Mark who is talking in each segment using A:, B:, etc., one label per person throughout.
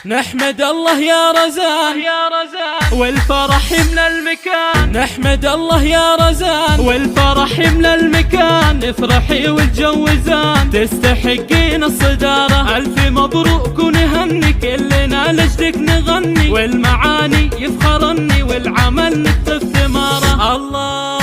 A: نحمد الله يا رزان والفرح يملى المكان. نحمد الله يا رزان والفرح يملى المكان. افرحي والجوزان تستحقين الصدارة. ألف مبروك ونهني كلنا لجدك نغني. والمعاني يفخرني والعمل نكتب ثماره. الله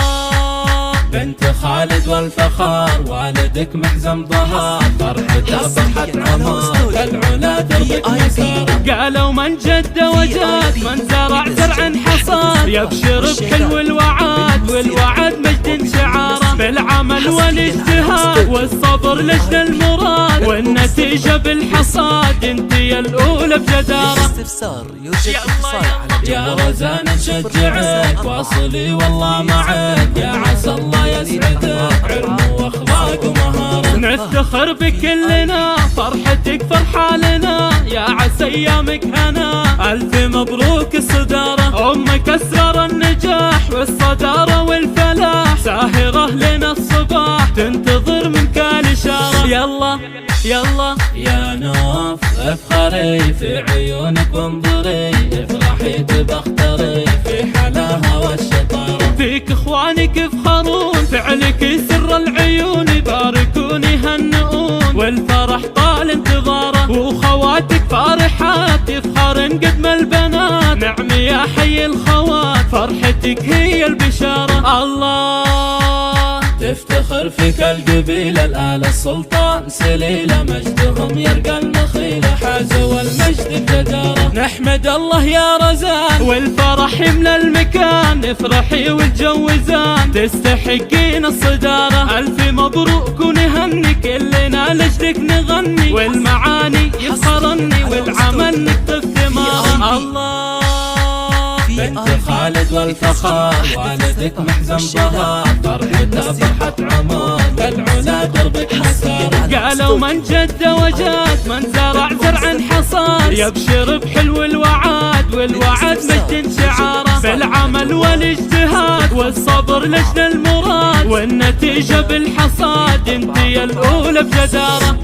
A: بنت خالد والفخار والدك محزم ظهر. فرحته فرحة عمار العلا دربك مسار. قالوا من جد وجاد من زرع زرع حصاد. يبشر بحلو الوعد والوعد مجد شعاره. بالعمل والاجتهاد والصبر لجد المراد. والنتيجة بالحصاد انت يا الاولى بجدارة.
B: استفسار يوجد اتصال على
A: يا رزان نشجعك واصلي والله معك. يا عسى الله يسعدك علم واخلاق ومهارة. نفتخر بكلنا فرحتك فرحة لنا. يا عسى ايامك هنا الف مبروك الصدارة. امك اسرار النجاح والصدارة والفلاح. ساهرة لنا الصباح تنتظر منك الاشارة. يلا يلا يا نوف افخري في عيونك وانظري. افرحي تبختري في حلاها والشطارة. فيك اخوانك يفخرون فعلك سر العيون. يباركون يهنئون والفرح طال انتظاره. وخواتك فارحات يفخرن قدم البنات. نعم يا حي الخوات فرحتك هي البشارة. الله تفتخر فيك القبيلة الآل السلطان سليلة. مجدهم يرقى المخيلة حازوا المجد بجدارة. نحمد الله يا رزان والفرح يملى المكان. افرحي والجوزان تستحقين الصدارة. ألف مبروك ونهني كلنا لجدك نغني. والمعاني يفخرني والعمل نكتب ثماره. الله بنت خالد والفخار والدك محزم ظهر. فرحته فرحة عمار العلا دربك مسار. قالوا من جد وجاد من زرع زرع حصاد. يبشر بحلو الوعد والوعد مجد شعاره. بالعمل والاجتهاد والصبر لجل المراد. والنتيجة بالحصاد انت يا الاولى بجدارة.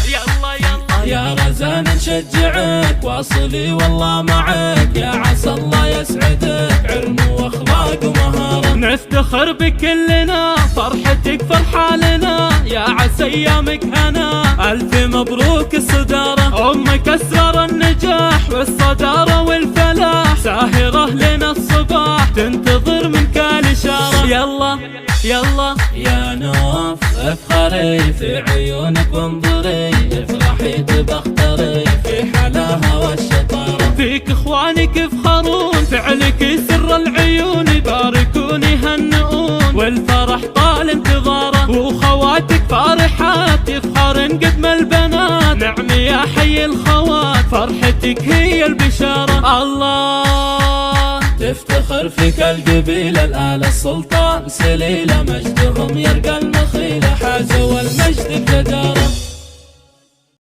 A: يلا يلا يا رزان نشجعك واصلي والله معك. يا عسى الله يسعدك علم واخلاق ومهارة. نفتخر بكلنا فرحتك فرحة لنا. يا عسى ايامك هنا الف مبروك الصدارة. امك اسرار النجاح والصدارة والفلاح. ساهرة لنا الصباح تنتظر منك الاشارة. يلا يلا يا نوف افخري في عيونك وانظري. افرحي تبختري في حلاها والشطارة. فيك اخوانك يفخرون فعلك سر العيون. يباركون يهنئون والفرح طال انتظاره. وخواتك فارحات يفخرن قدم البنات. نعم يا حي الخوات فرحتك هي البشارة. الله تفتخر فيك القبيلة الآل السلطان سليلة. مجدهم يرقى المخيلة حازوا المجد بجدارة.